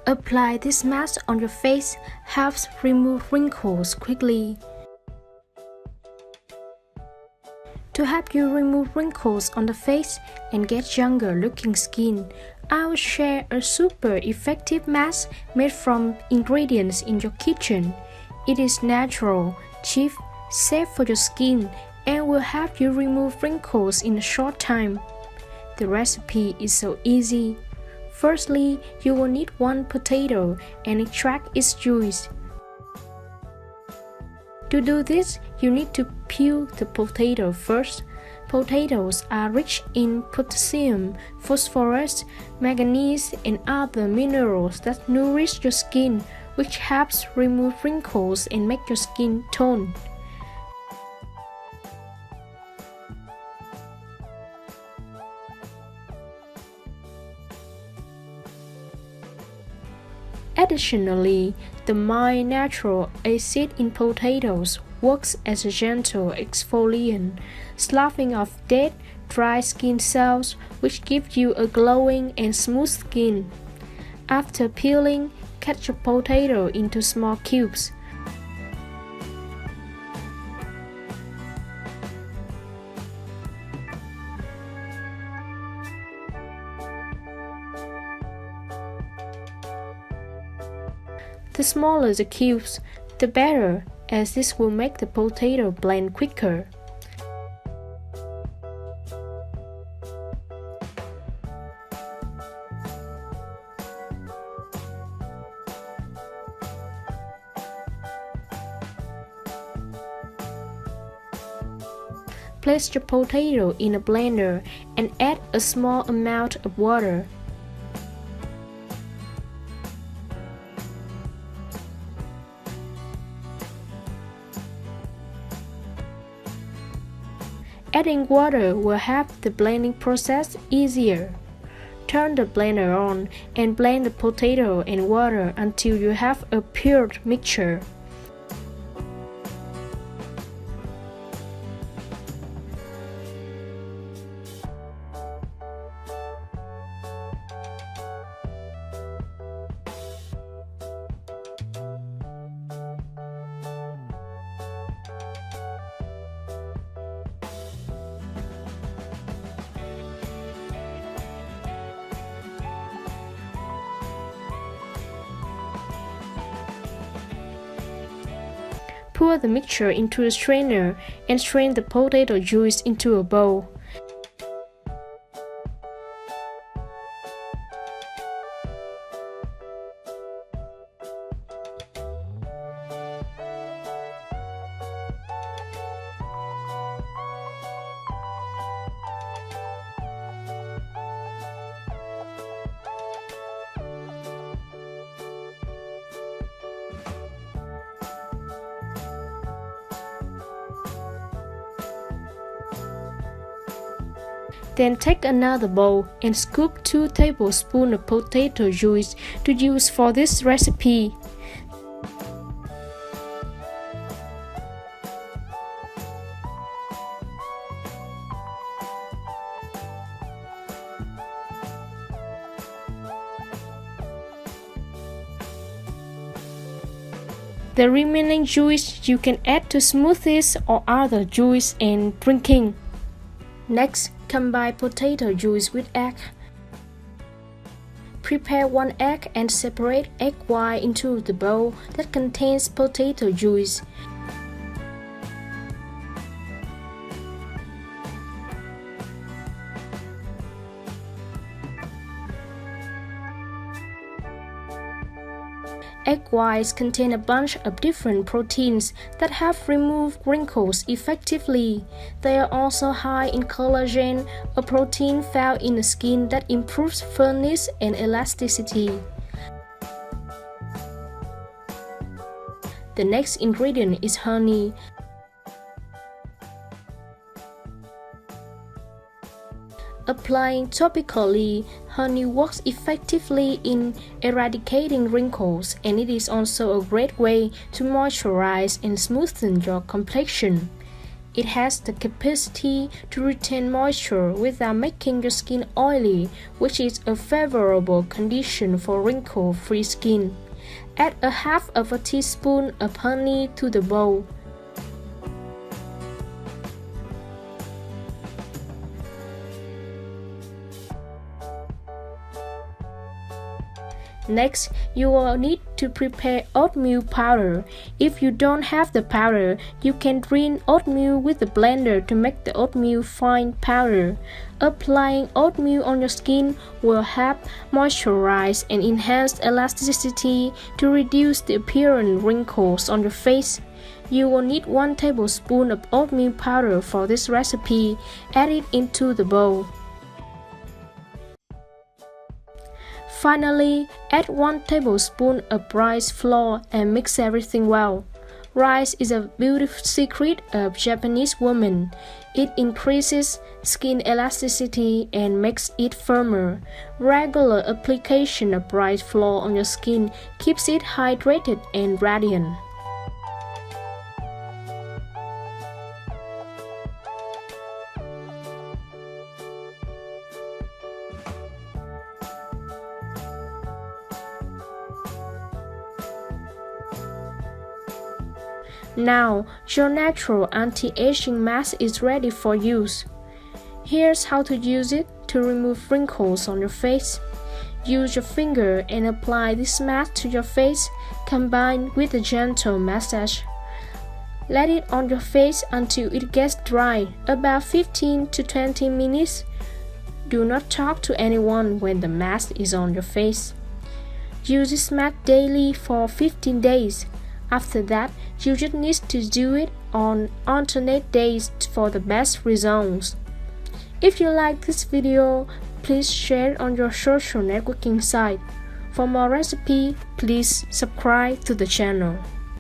Apply this mask on your face helps remove wrinkles quickly. To help you remove wrinkles on the face and get younger looking skin, I will share a super effective mask made from ingredients in your kitchen. It is natural, cheap, safe for your skin, and will help you remove wrinkles in a short time. The recipe is so easy. Firstly, you will need 1 potato and extract its juice. To do this, you need to peel the potato first. Potatoes are rich in potassium, phosphorus, manganese, and other minerals that nourish your skin, which helps remove wrinkles and make your skin toned. Additionally, the mild natural acid in potatoes works as a gentle exfoliant, sloughing off dead, dry skin cells, which give you a glowing and smooth skin. After peeling, cut your potato into small cubes. The smaller the cubes, the better, as this will make the potato blend quicker. Place your potato in a blender and add a small amount of water. Adding water will help the blending process easier. Turn the blender on and blend the potato and water until you have a pure mixture. Pour the mixture into a strainer and strain the potato juice into a bowl. Then take another bowl and scoop 2 tablespoons of potato juice to use for this recipe. The remaining juice you can add to smoothies or other juice and drinking. Next, combine potato juice with egg. Prepare 1 egg and separate egg white into the bowl that contains potato juice. Egg whites contain a bunch of different proteins that help remove wrinkles effectively. They are also high in collagen, a protein found in the skin that improves firmness and elasticity. The next ingredient is honey. Applying topically, honey works effectively in eradicating wrinkles, and it is also a great way to moisturize and smoothen your complexion. It has the capacity to retain moisture without making your skin oily, which is a favorable condition for wrinkle-free skin. Add a half of a teaspoon of honey to the bowl. Next, you will need to prepare oatmeal powder. If you don't have the powder, you can drain oatmeal with the blender to make the oatmeal fine powder. Applying oatmeal on your skin will help moisturize and enhance elasticity to reduce the apparent wrinkles on your face. You will need 1 tablespoon of oatmeal powder for this recipe. Add it into the bowl. Finally, add 1 tablespoon of rice flour and mix everything well. Rice is a beautiful secret of Japanese women. It increases skin elasticity and makes it firmer. Regular application of rice flour on your skin keeps it hydrated and radiant. Now, your natural anti-aging mask is ready for use. Here's how to use it to remove wrinkles on your face. Use your finger and apply this mask to your face, combined with a gentle massage. Let it on your face until it gets dry, about 15 to 20 minutes. Do not talk to anyone when the mask is on your face. Use this mask daily for 15 days. After that, you just need to do it on alternate days for the best results. If you like this video, please share it on your social networking site. For more recipes, please subscribe to the channel.